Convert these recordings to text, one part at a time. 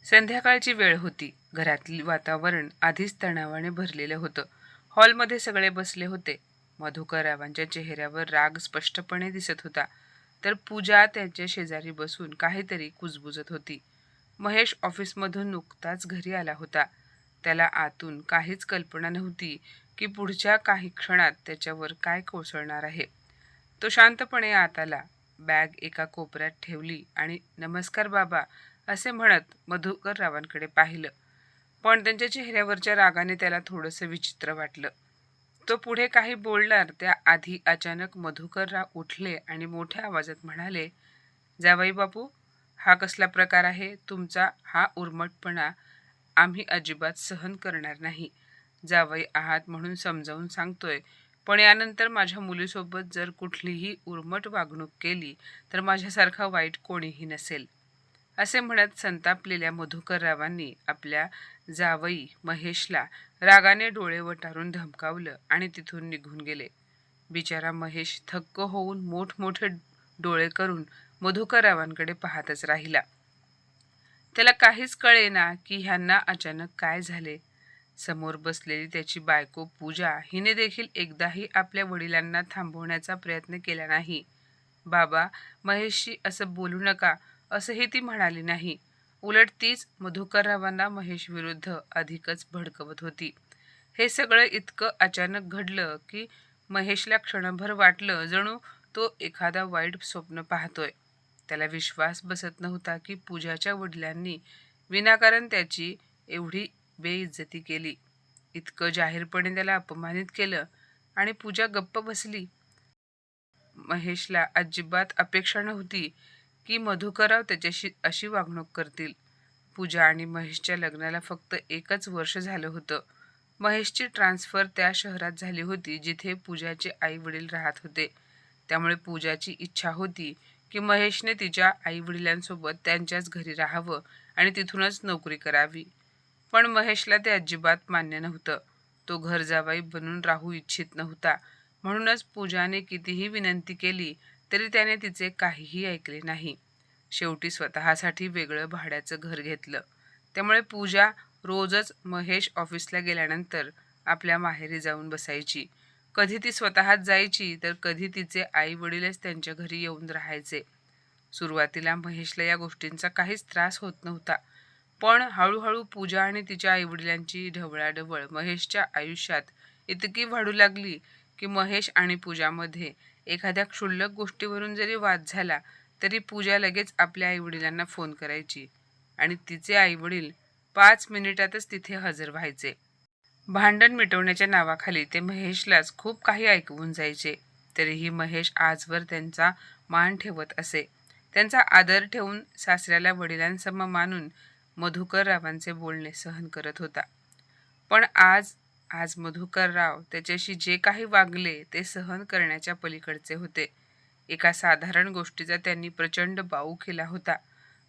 संध्याकाळची वेळ होती. घरातील वातावरण आधीच तणावाने भरलेलं होतं. हॉलमध्ये सगळे बसले होते. मधुकररावांच्या चेहऱ्यावर राग स्पष्टपणे दिसत होता, तर पूजा त्यांच्या शेजारी बसून काहीतरी कुजबुजत होती. महेश ऑफिसमधून नुकताच घरी आला होता. त्याला आतून काहीच कल्पना नव्हती की पुढच्या काही क्षणात त्याच्यावर काय कोसळणार आहे. तो शांतपणे आत आला, बॅग एका कोपऱ्यात ठेवली आणि "नमस्कार बाबा" असे म्हणत मधुकररावांकडे पाहिलं. पण त्यांच्या चेहऱ्यावरच्या रागाने त्याला थोडंसं विचित्र वाटलं. तो पुढे काही बोलणार त्याआधी अचानक मधुकरराव उठले आणि मोठ्या आवाजात म्हणाले, "जावई बापू, हा कसला प्रकार आहे? तुमचा हा उर्मटपणा आम्ही अजिबात सहन करणार नाही. जावई आहात म्हणून समजावून सांगतोय, पण यानंतर माझ्या मुलीसोबत जर कुठलीही उर्मट वागणूक केली तर माझ्यासारखा वाईट कोणीही नसेल." असे म्हणत संतापलेल्या मधुकररावांनी आपल्या जावई महेशला रागाने डोळे वटारून धमकावलं आणि तिथून निघून गेले. बिचारा महेश थक्क होऊन मोठमोठे डोळे करून मधुकररावांकडे पाहतच राहिला. त्याला काहीच कळेना की ह्यांना अचानक काय झाले. समोर बसलेली त्याची बायको पूजा हिने देखील एकदाही आपल्या वडिलांना थांबवण्याचा प्रयत्न केला नाही. "बाबा, महेशशी असं बोलू नका" असंही ती म्हणाली नाही. उलट तीच मधुकररावांना महेश विरुद्ध अधिकच भडकवत होती. हे सगळं इतकं अचानक घडलं की महेशला क्षणभर वाटलं जणू तो एखादा वाईट स्वप्न पाहतोय. त्याला विश्वास बसत नव्हता की पूजाच्या वडिलांनी विनाकारण त्याची एवढी बेइज्जती केली. इतकं जाहीरपणे त्याला अपमानित केलं आणि पूजा गप्प बसली. महेशला अजिबात अपेक्षा नव्हती की मधुकरराव त्याच्याशी अशी वागणूक करतील. पूजा आणि महेशच्या लग्नाला फक्त 1च वर्ष झालं होतं. महेशची ट्रान्सफर त्या शहरात झाली होती जिथे पूजाचे आई वडील राहत होते. त्यामुळे पूजाची इच्छा होती की महेशने तिच्या आई वडिलांसोबत त्यांच्याच घरी राहावं आणि तिथूनच नोकरी करावी. पण महेशला ते अजिबात मान्य नव्हतं. तो घर जावई बनून राहू इच्छित नव्हता. म्हणूनच पूजाने कितीही विनंती केली तरी त्याने तिचे काहीही ऐकले नाही. शेवटी स्वतःसाठी वेगळं भाड्याचं घर घेतलं. त्यामुळे पूजा रोजच महेश ऑफिसला गेल्यानंतर आपल्या माहेरी जाऊन बसायची. कधी ती स्वतःच जायची तर कधी तिचे आई वडीलच त्यांच्या घरी येऊन राहायचे. सुरुवातीला महेशला या गोष्टींचा काहीच त्रास होत नव्हता. पण हळूहळू पूजा आणि तिच्या आईवडिलांची ढवळाढवळ महेशच्या आयुष्यात इतकी वाढू लागली की महेश आणि पूजामध्ये एखाद्या क्षुल्लक गोष्टीवरून जरी वाद झाला तरी पूजा लगेच आपल्या आईवडिलांना फोन करायची आणि तिचे आईवडील 5 मिनिटातच तिथे हजर व्हायचे. भांडण मिटवण्याच्या नावाखाली ते महेशलाच खूप काही ऐकवून जायचे. तरीही महेश आजवर त्यांचा मान ठेवत असे. त्यांचा आदर ठेवून सासऱ्याला वडिलांसम मानून मधुकररावांचे बोलणे सहन करत होता. पण आज आज मधुकरराव त्याच्याशी जे काही वागले ते सहन करण्याच्या पलीकडचे होते. एका साधारण गोष्टीचा त्यांनी प्रचंड बाऊ केला होता.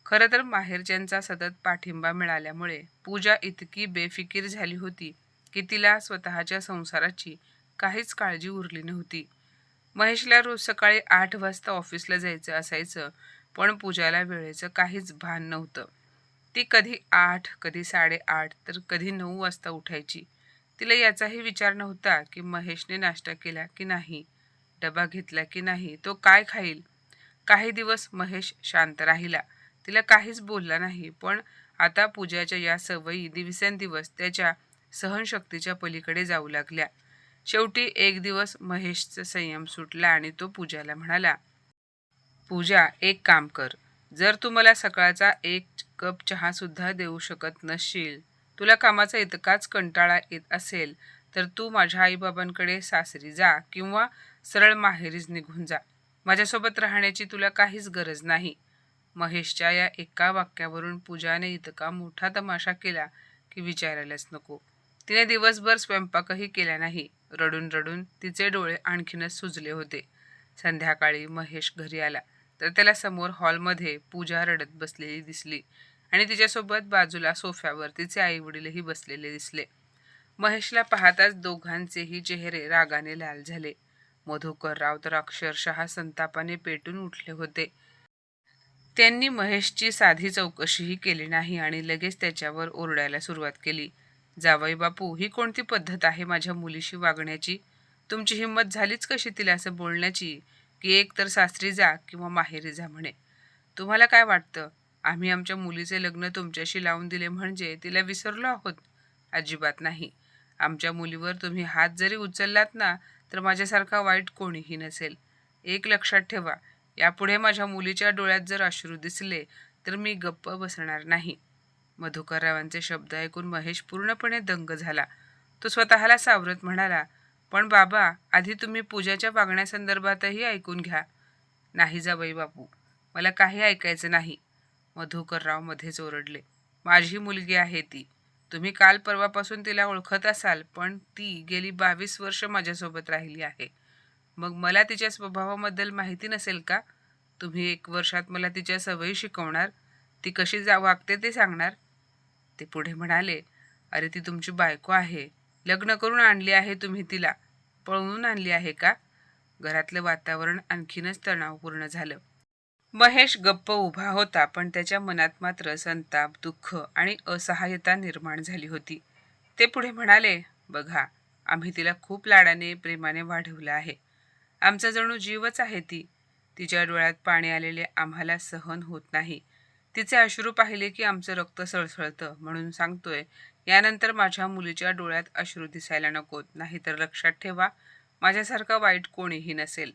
खरं तर माहेरच्यांचा सतत पाठिंबा मिळाल्यामुळे पूजा इतकी बेफिकीर झाली होती की तिला स्वतःच्या संसाराची काहीच काळजी उरली नव्हती. महेशला रोज सकाळी 8 वाजता ऑफिसला जायचं असायचं, पण पूजाला वेळेचं काहीच भान नव्हतं. ती कधी 8, कधी 8:30 तर कधी 9 वाजता उठायची. तिला याचाही विचार नव्हता की महेशने नाश्ता केला की नाही, डबा घेतला की नाही, तो काय खाईल. काही दिवस महेश शांत राहिला. तिला काहीच बोलला नाही. पण आता पूजाच्या या सवयी दिवसेंदिवस त्याच्या सहनशक्तीच्या पलीकडे जाऊ लागल्या. शेवटी एक दिवस महेशचा संयम सुटला आणि तो पूजाला म्हणाला, "पूजा, एक काम कर. जर तू मला सकाळचा 1 कप चहासुद्धा देऊ शकत नसशील, तुला कामाचा इतकाच कंटाळा येत असेल, तर तू माझ्या आईबाबांकडे सासरी जा किंवा सरळ माहेरीच निघून जा. माझ्यासोबत राहण्याची तुला काहीच गरज नाही." महेशच्या या एका वाक्यावरून पूजाने इतका मोठा तमाशा केला की विचारायलाच नको. तिने दिवसभर स्वयंपाकही केला नाही. रडून रडून तिचे डोळे आणखीनच सुजले होते. संध्याकाळी महेश घरी आला तर त्याला समोर हॉलमध्ये पूजा रडत बसलेली दिसली आणि तिच्यासोबत बाजूला सोफ्यावर तिचे आई वडीलही बसलेले दिसले. महेशला पाहताच दोघांचेही चेहरे रागाने लाल झाले. मधुकरराव तर अक्षरशः संतापाने पेटून उठले होते. त्यांनी महेशची साधी चौकशीही केली नाही आणि लगेच त्याच्यावर ओरडायला सुरुवात केली. जावई बापू, ही कोणती पद्धत आहे माझ्या मुलीशी वागण्याची? तुमची हिंमत झालीच कशी तिला असं बोलण्याची की एक तर सासरी जा किंवा माहेरी जा म्हणे. तुम्हाला काय वाटतं, आम्ही आमच्या मुलीचे लग्न तुमच्याशी लावून दिले म्हणजे तिला विसरलो आहोत? अजिबात नाही. आमच्या मुलीवर तुम्ही हात जरी उचललात ना, तर माझ्यासारखा वाईट कोणीही नसेल. एक लक्षात ठेवा, यापुढे माझ्या मुलीच्या डोळ्यात जर अश्रू दिसले तर मी गप्प बसणार नाही. मधुकररावांचे शब्द ऐकून महेश पूर्णपणे दंग झाला. तो स्वतःला सावरत म्हणाला, पण बाबा, आधी तुम्ही पूजाच्या वागण्यासंदर्भातही ऐकून घ्या. नाही जावई बापू, मला काही ऐकायचं नाही. मधुकरराव मध्येच ओरडले. माझी मुलगी आहे ती. तुम्ही काल परवापासून तिला ओळखत असाल, पण ती गेली 22 वर्ष माझ्यासोबत राहिली आहे. मग मला तिच्या स्वभावाबद्दल माहिती नसेल का? तुम्ही 1 वर्षात मला तिच्या सवयी शिकवणार, ती कशी वागते ते सांगणार. ते पुढे म्हणाले, अरे ती तुमची बायको आहे. लग्न करून आणली आहे तुम्ही तिला. पळवून आणली आहे का? घरातलं वातावरण आणखीनच तणावपूर्ण झालं. महेश गप्प उभा होता, पण त्याच्या मनात मात्र संताप, दुःख आणि असहाय्यता निर्माण झाली होती. ते पुढे म्हणाले, बघा, आम्ही तिला खूप लाडाने, प्रेमाने वाढवलं आहे. आमचा जणू जीवच आहे ती. तिच्या डोळ्यात पाणी आलेले आम्हाला सहन होत नाही. तिचे अश्रू पाहिले की आमचं रक्त सळसळतं. म्हणून सांगतोय, यानंतर माझ्या मुलीच्या डोळ्यात अश्रू दिसायला नकोत. नाहीतर लक्षात ठेवा, माझ्यासारखा वाईट कोणीही नसेल.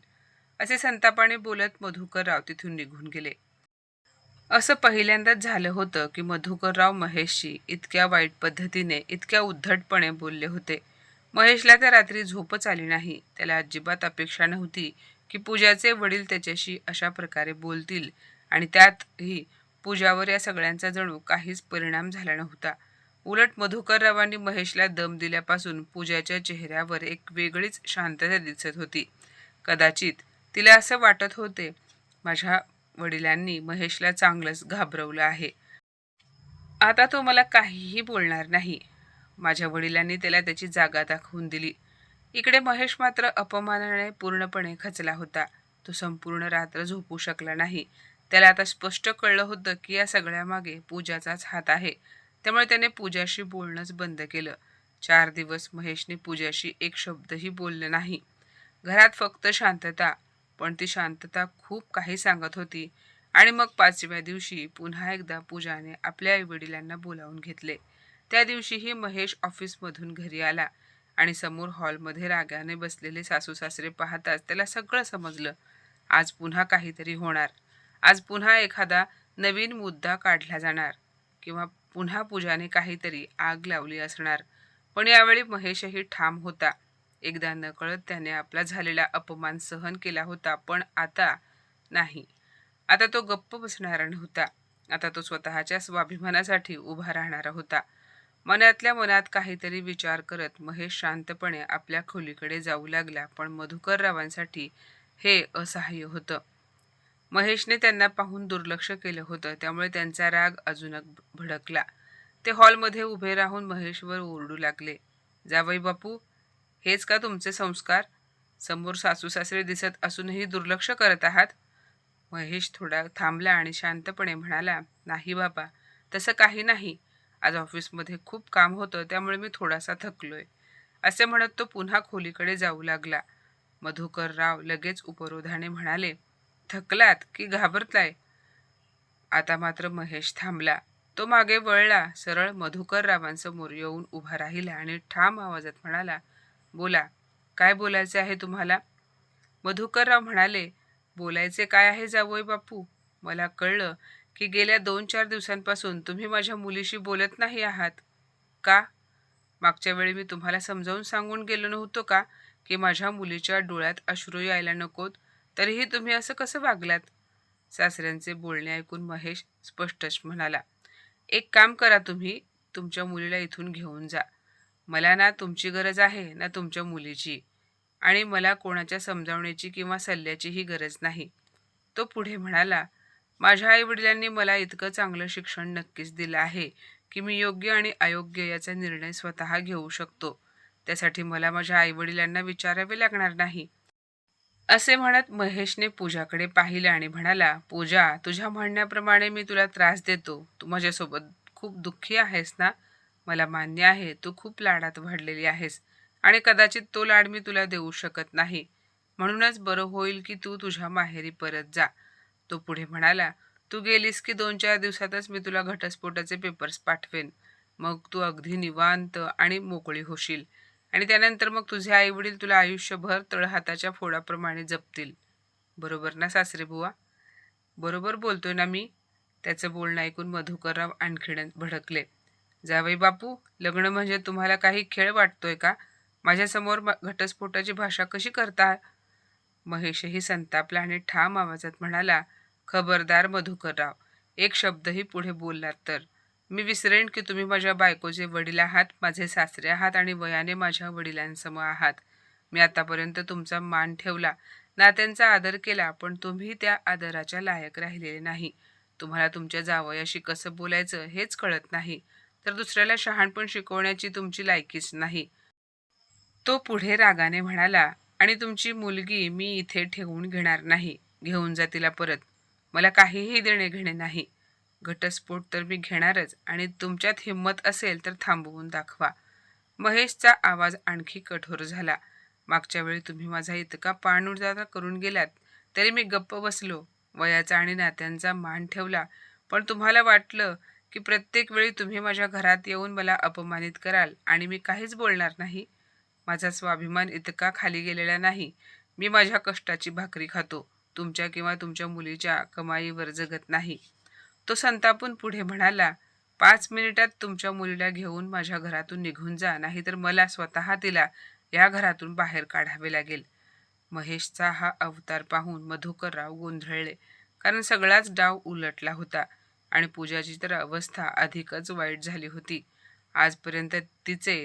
असे संतापाने बोलत मधुकरराव तिथून निघून गेले. असं पहिल्यांदाच झालं होतं की मधुकरराव महेशशी इतक्या वाईट पद्धतीने, इतक्या उद्धटपणे बोलले होते. महेशला त्या रात्री झोपच आली नाही. त्याला अजिबात अपेक्षा नव्हती की पूजाचे वडील त्याच्याशी अशा प्रकारे बोलतील, आणि त्यातही पूजावर या सगळ्यांचा जणू काहीच परिणाम झाला नव्हता. उलट मधुकररावांनी महेशला दम दिल्यापासून पूजाच्या चेहऱ्यावर एक वेगळीच शांतता दिसत होती. कदाचित तिला असं वाटत होते, माझ्या वडिलांनी महेशला चांगलंच घाबरवलं आहे. आता तो मला काहीही बोलणार नाही. माझ्या वडिलांनी त्याला त्याची जागा दाखवून दिली. इकडे महेश मात्र अपमानाने पूर्णपणे खचला होता. तो संपूर्ण रात्र झोपू शकला नाही. त्याला आता स्पष्ट कळलं होतं की या सगळ्यामागे पूजाचाच हात आहे. त्यामुळे त्याने पूजाशी बोलणंच बंद केलं. 4 दिवस महेशने पूजाशी एक शब्दही बोलले नाही. घरात फक्त शांतता, पण ती शांतता खूप काही सांगत होती. आणि मग 5व्या दिवशी पुन्हा एकदा पूजाने आपल्या आईवडिलांना बोलावून घेतले. त्या दिवशीही महेश ऑफिसमधून घरी आला आणि समोर हॉलमध्ये रागाने बसलेले सासू सासरे पाहताच त्याला सगळं समजलं. आज पुन्हा काहीतरी होणार. आज पुन्हा एखादा नवीन मुद्दा काढला जाणार, किंवा पुन्हा पूजाने काहीतरी आग लावली असणार. पण यावेळी महेशही ठाम होता. एकदा नकळत त्याने आपला झालेला अपमान सहन केला होता, पण आता नाही. आता तो गप्प बसणारा नव्हता. आता तो स्वतःच्या स्वाभिमानासाठी उभा राहणारा होता. मनातल्या मनात काहीतरी विचार करत महेश शांतपणे आपल्या खोलीकडे जाऊ लागला. पण मधुकररावांसाठी हे असहाय्य होतं. महेशने त्यांना पाहून दुर्लक्ष केलं होतं, त्यामुळे त्यांचा राग अजूनच भडकला. ते हॉलमध्ये उभे राहून महेशवर ओरडू लागले, जावई बापू, हेच का तुमचे संस्कार? समोर सासू सासरे दिसत असूनही दुर्लक्ष करत आहात? महेश थोडा थांबला आणि शांतपणे म्हणाला, नाही बाबा, तसं काही नाही. आज ऑफिसमध्ये खूप काम होतं, त्यामुळे मी थोडासा थकलोय. असे म्हणत तो पुन्हा खोलीकडे जाऊ लागला. मधुकरराव लगेच उपरोधाने म्हणाले, थकलात की घाबरताय? आता मात्र महेश थांबला. तो मागे वळला, सरळ मधुकररावांसमोर येऊन उभा राहिला आणि ठाम आवाजात म्हणाला, बोला, काय बोलायचे आहे तुम्हाला? मधुकरराव म्हणाले, बोलायचे काय आहे जावई बापू? मला कळलं की गेल्या 2-4 दिवसांपासून तुम्ही माझ्या मुलीशी बोलत नाही आहात. का? मागच्या वेळी मी तुम्हाला समजावून सांगून गेलो नव्हतो का की माझ्या मुलीच्या डोळ्यात अश्रू यायला नकोत, तरीही तुम्ही असं कसं वागलात? सासऱ्यांचे बोलणे ऐकून महेश स्पष्टच म्हणाला, एक काम करा, तुम्ही तुमच्या मुलीला इथून घेऊन जा. मला ना तुमची गरज आहे ना तुमच्या मुलीची, आणि मला कोणाच्या समजावण्याची किंवा सल्ल्याचीही गरज नाही. तो पुढे म्हणाला, माझ्या आईवडिलांनी मला इतकं चांगलं शिक्षण नक्कीच दिलं आहे की मी योग्य आणि अयोग्य याचा निर्णय स्वतः घेऊ शकतो. त्यासाठी मला माझ्या आईवडिलांना विचारावे लागणार नाही. असे म्हणत महेशने पूजाकडे पाहिले आणि म्हणाला, पूजा, तुझ्या म्हणण्याप्रमाणे मी तुला त्रास देतो. तू माझ्यासोबत खूप दुःखी आहेस ना? मला मान्य आहे, तू खूप लाडात वाढलेली आहेस आणि कदाचित तो लाड मी तुला देऊ शकत नाही. म्हणूनच बरं होईल की तू तुझ्या माहेरी परत जा. तो पुढे म्हणाला, तू गेलीस की 2-4 दिवसातच मी तुला घटस्फोटाचे पेपर्स पाठवेन. मग तू अगदी निवांत आणि मोकळी होशील. आणि त्यानंतर मग तुझे आई-वडील तुला आयुष्यभर तळहाताच्या फोडाप्रमाणे जपतील. बरोबर ना सासरे बुवा? बरोबर बोलतोय ना मी? त्याचं बोलणं ऐकून मधुकरराव आणखीन भडकले. जावई बापू, लग्न म्हणजे तुम्हाला काही खेळ वाटतोय का? माझ्यासमोर घटस्फोटाची भाषा कशी करता? महेशही संतापला आणि ठाम आवाजात म्हणाला, खबरदार मधुकरराव, एक शब्दही पुढे बोललात तर मी विसरेन की तुम्ही माझ्या बायकोचे वडील आहात, माझे सासरे आहात आणि वयाने माझ्या वडिलांसम आहात. मी आतापर्यंत तुमचा मान ठेवला, नात्यांचा आदर केला, पण तुम्ही त्या आदराच्या लायक राहिलेले नाही. तुम्हाला तुमच्या जावयाशी कसं बोलायचं हेच कळत नाही, तर दुसऱ्याला शहाणपण शिकवण्याची तुमची लायकीच नाही. तो पुढे रागाने म्हणाला, आणि तुमची मुलगी मी इथे ठेवून घेणार नाही. घेऊन जा तिला परत. मला काहीही देणे घेणे नाही. घटस्फोट तर मी घेणारच आणि तुमच्यात हिंमत असेल तर थांबवून दाखवा. महेशचा आवाज आणखी कठोर झाला. मागच्या वेळी तुम्ही माझा इतका पाणउतारा करून गेलात, तरी मी गप्प बसलो. वयाचा आणि नात्यांचा मान ठेवला. पण तुम्हाला वाटलं की प्रत्येक वेळी तुम्ही माझ्या घरात येऊन मला अपमानित कराल आणि मी काहीच बोलणार नाही. माझा स्वाभिमान इतका खाली गेलेला नाही. मी माझ्या कष्टाची भाकरी खातो. तुमच्या किंवा तुमच्या मुलीच्या कमाईवर जगत नाही. तो संतापून पुढे म्हणाला, 5 मिनिटात तुमच्या मुलीला घेऊन माझ्या घरातून निघून जा, नाहीतर मला स्वतः तिला या घरातून बाहेर काढावे लागेल. महेशचा हा अवतार पाहून मधुकरराव गोंधळले, कारण सगळाच डाव उलटला होता आणि पूजाची तर अवस्था अधिकच वाईट झाली होती. आजपर्यंत तिचे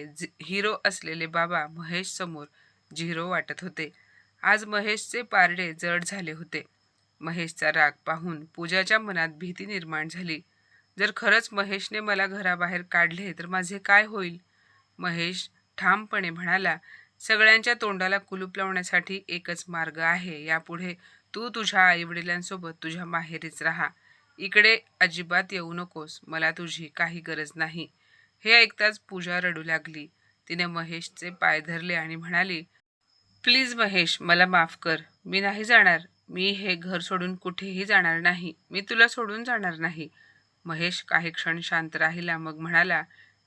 हिरो असलेले बाबा महेश समोर झिरो वाटत होते. आज महेशचे पारडे जड झाले होते. महेशचा राग पाहून पूजाच्या मनात भीती निर्माण झाली. जर खरंच महेशने मला घराबाहेर काढले तर माझे काय होईल? महेश ठामपणे म्हणाला, सगळ्यांच्या तोंडाला कुलूप लावण्यासाठी एकच मार्ग आहे. यापुढे तू तुझ्या आईवडिलांसोबत तुझ्या माहेरीच राहा. इकडे अजिबात येऊ नकोस. मला तुझी काही गरज नाही. हे ऐकताच पूजा रडू लागली. तिने महेशचे पाय धरले आणि म्हणाली, प्लीज महेश, मला माफ कर. मी नाही जाणार. मी हे घर सोडून कुठेही जाणार नाही. मी तुला सोडून जाणार नाही. महेश काही क्षण शांत राहिला, मग म्हणाला,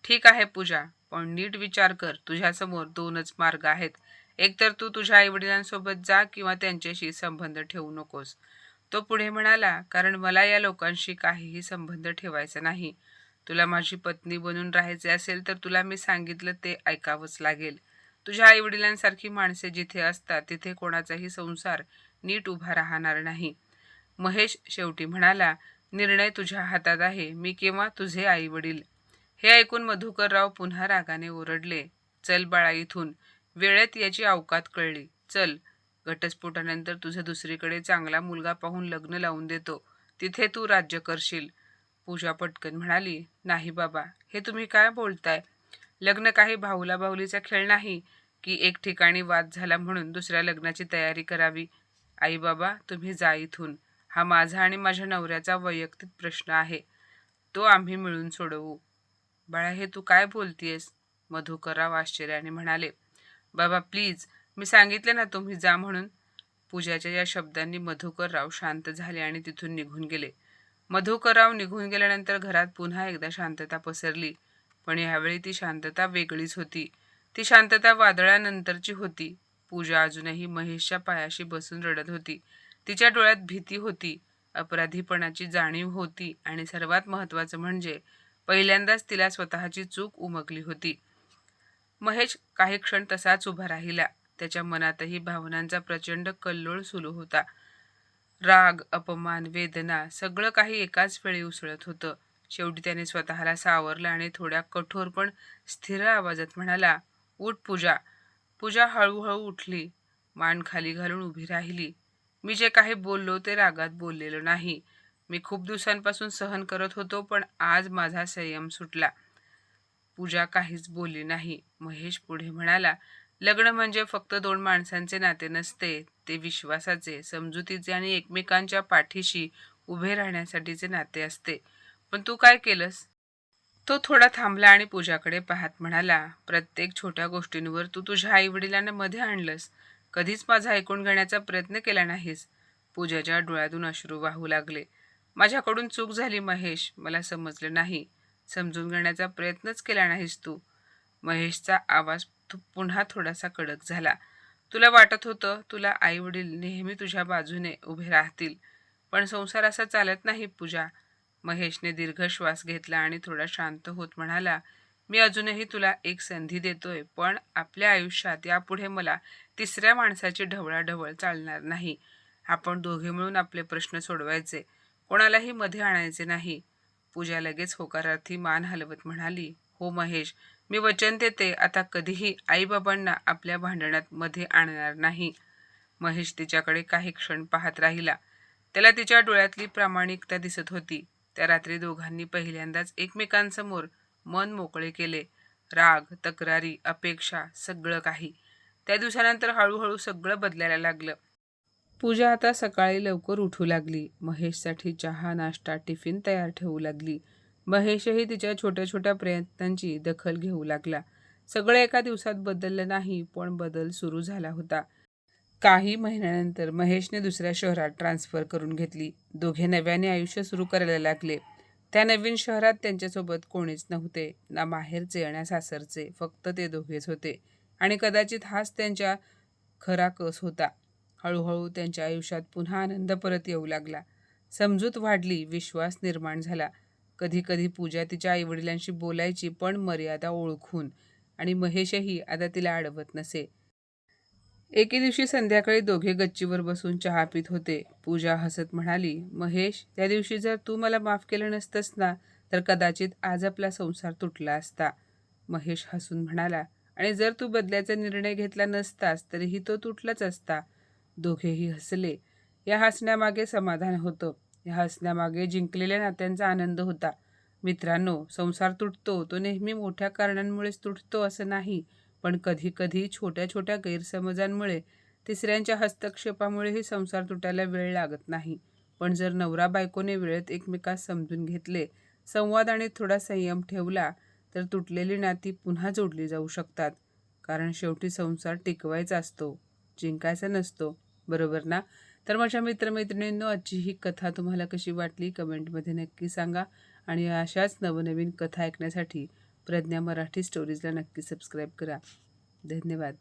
ठीक आहे पूजा, पण नीट विचार कर. तुझ्यासमोर 2च मार्ग आहेत. एकतर तू तुझ्या आईवडिलांसोबत जा किंवा त्यांच्याशी संबंध ठेवू नकोस. तो पुढे म्हणाला, कारण मला या लोकांशी काहीही संबंध ठेवायचा नाही. तुला माझी पत्नी बनून राहायचे असेल तर तुला मी सांगितलं ते ऐकावंच लागेल. तुझ्या आईवडिलांसारखी माणसे जिथे असतात तिथे कोणाचाही संसार नीट उभा राहणार नाही. महेश शेवटी म्हणाला, निर्णय तुझ्या हातात आहे. मी किंवा तुझे आईवडील. हे ऐकून मधुकरराव पुन्हा रागाने ओरडले, चल बाळा इथून. वेळेत याची अवकात कळली. चल, घटस्फोटानंतर तुझं दुसरीकडे चांगला मुलगा पाहून लग्न लावून देतो. तिथे तू राज्य करशील. पूजा पटकन म्हणाली, नाही बाबा, हे तुम्ही काय बोलताय? लग्न काही भाऊला भाऊलीचा खेळ नाही की एक ठिकाणी वाद झाला म्हणून दुसऱ्या लग्नाची तयारी करावी. आई बाबा, तुम्ही जा इथून. हा माझा आणि माझ्या नवऱ्याचा वैयक्तिक प्रश्न आहे. तो आम्ही मिळून सोडवू. बाळा, हे तू काय बोलतीयस? मधुकरराव आश्चर्याने म्हणाले. बाबा प्लीज, मी सांगितले ना तुम्ही जा म्हणून. पूजाच्या या शब्दांनी मधुकरराव शांत झाले आणि तिथून निघून गेले. मधुकरराव निघून गेल्यानंतर घरात पुन्हा एकदा शांतता पसरली. पण यावेळी ती शांतता वेगळीच होती. ती शांतता वादळानंतरची होती. पूजा अजूनही महेशच्या पायाशी बसून रडत होती. तिच्या डोळ्यात भीती होती, अपराधीपणाची जाणीव होती आणि सर्वात महत्त्वाचं म्हणजे पहिल्यांदाच तिला स्वतःची चूक उमगली होती. महेश काही क्षण तसाच उभा राहिला. त्याच्या मनातही भावनांचा प्रचंड कल्लोळ सुरू होता. राग, अपमान, वेदना सगळं काही एकाच वेळी उसळत होतं. शेवटी त्याने स्वतःला सावरलं आणि थोड्या कठोर पण स्थिर आवाजात म्हणाला, उठ पूजा. पूजा हळूहळू उठली. मान खाली घालून उभी राहिली. मी जे काही बोललो ते रागात बोललेलो नाही. मी खूप दिवसांपासून सहन करत होतो, पण आज माझा संयम सुटला. पूजा काहीच बोलली नाही. महेश पुढे म्हणाला, लग्न म्हणजे फक्त दोन माणसांचे नाते नसते, ते विश्वासाचे, समजुतीचे आणि एकमेकांच्या पाठीशी उभे राहण्यासाठीचे नाते असते. पण तू काय केलंस? तो थोडा थांबला आणि पूजाकडे पाहत म्हणाला, प्रत्येक छोट्या गोष्टींवर तू तुझ्या आईवडिलांना मध्ये आणलंस. कधीच माझा ऐकून घेण्याचा प्रयत्न केला नाहीस. पूजाच्या डोळ्यातून अश्रू वाहू लागले. माझ्याकडून चूक झाली महेश, मला समजलं नाही. समजून घेण्याचा प्रयत्नच केला नाहीस तू. महेशचा आवाज पुन्हा थोडासा कडक झाला. तुला वाटत होतं तुला आई वडील नेहमी तुझ्या बाजूने उभे राहतील, पण संसार असा चालत नाही पूजा. महेशने दीर्घ श्वास घेतला आणि थोडा शांत होत म्हणाला, मी अजूनही तुला एक संधी देतोय, पण आपल्या आयुष्यात यापुढे मला तिसऱ्या माणसाची ढवळाढवळ चालणार नाही. आपण दोघे मिळून आपले प्रश्न सोडवायचे, कोणालाही मध्ये आणायचे नाही. पूजा लगेच होकारार्थी मान हलवत म्हणाली, हो महेश, मी वचन देते, आता कधीही आईबाबांना आपल्या भांडणात मध्ये आणणार नाही. महेश तिच्याकडे काही क्षण पाहत राहिला. त्याला तिच्या डोळ्यातली प्रामाणिकता दिसत होती. त्या रात्री दोघांनी पहिल्यांदाच एकमेकांसमोर मन मोकळे केले. राग, तक्रारी, अपेक्षा, सगळं काही. त्या दिवसानंतर हळूहळू सगळं बदलायला लागलं. पूजा आता सकाळी लवकर उठू लागली. महेशसाठी चहा, नाश्ता, टिफिन तयार ठेवू लागली. महेशही तिच्या छोट्या छोट्या प्रयत्नांची दखल घेऊ लागला. सगळं एका दिवसात बदललं नाही, पण बदल सुरू झाला होता. काही महिन्यानंतर महेशने दुसऱ्या शहरात ट्रान्सफर करून घेतली. दोघे नव्याने आयुष्य सुरू करायला लागले. त्या नवीन शहरात त्यांच्यासोबत कोणीच नव्हते, ना माहेरचे ना सासरचे, फक्त ते दोघेच होते. आणि कदाचित हाच त्यांच्या खरा कस होता. हळूहळू त्यांच्या आयुष्यात पुन्हा आनंद परत येऊ लागला. समजूत वाढली, विश्वास निर्माण झाला. कधी कधी पूजा तिच्या आईवडिलांशी बोलायची, पण मर्यादा ओळखून. आणि महेशही आता तिला अडवत नसे. एके दिवशी संध्याकाळी दोघे गच्चीवर बसून चहा पित होते. पूजा हसत म्हणाली, महेश, त्या दिवशी जर तू मला माफ केलं नसतंस ना, तर कदाचित आज आपला संसार तुटला असता. महेश हसून म्हणाला, आणि जर तू बदल्याचा निर्णय घेतला नसतास तरीही तो तुटलाच असता. दोघेही हसले. या हसण्यामागे समाधान होतं. या हसण्यामागे जिंकलेल्या नात्यांचा आनंद होता. मित्रांनो, संसार तुटतो तो नेहमी मोठ्या कारणांमुळेच तुटतो असं नाही, पण कधी कधी छोट्या छोट्या गैरसमजांमुळे, तिसऱ्यांच्या हस्तक्षेपामुळेही संसार तुटायला वेळ लागत नाही. पण जर नवरा बायकोने वेळेत एकमेकास समजून घेतले, संवाद आणि थोडा संयम ठेवला, तर तुटलेली नाती पुन्हा जोडली जाऊ शकतात. कारण शेवटी संसार टिकवायचा असतो, जिंकायचा नसतो. बरोबर ना? तर माझ्या मित्रमैत्रिणींनो, आजची ही कथा तुम्हाला कशी वाटली कमेंटमध्ये नक्की सांगा. आणि अशाच नवनवीन कथा ऐकण्यासाठी प्रज्ञा मराठी स्टोरीजला नक्की सबस्क्राईब करा. धन्यवाद.